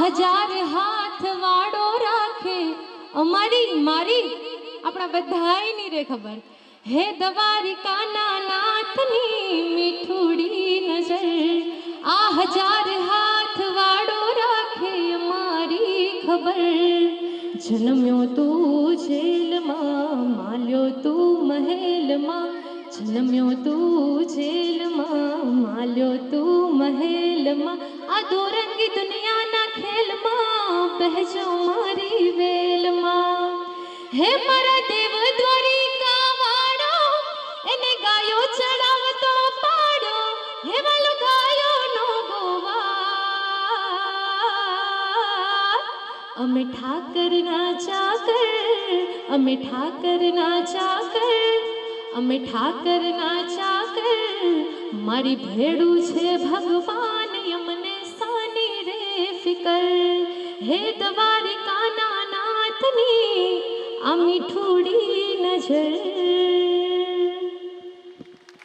हजार हाथ वाड़ो राखे अमारी मारी अपना बधाई नहीं रे खबर हे द्वारिका नाथनी मीठुड़ी नजर आ हजार हाथ वाड़ो राखे अमारी खबर जन्म्यो तू जेल मां माल्यो तू महल मां जन्म्यो तू जेल मां माल्यो तू महल मां आ दो रंगी दुनिया ना खेल मां बहजो मारी वेल मां हे मारा देव द्वारिका वाड़ो एने गायो चढ़ावतो पाड़ो हे वालो गायो नो गोवा अमे ठाकर ना चाकर अमे ठाकर ना चाकर अमे ठाकर ना चाकर मारी भेड़ू छे भगवान यमने सानी रे फिकर हे द्वारिका नाथनी आ मीठुड़ी नजर।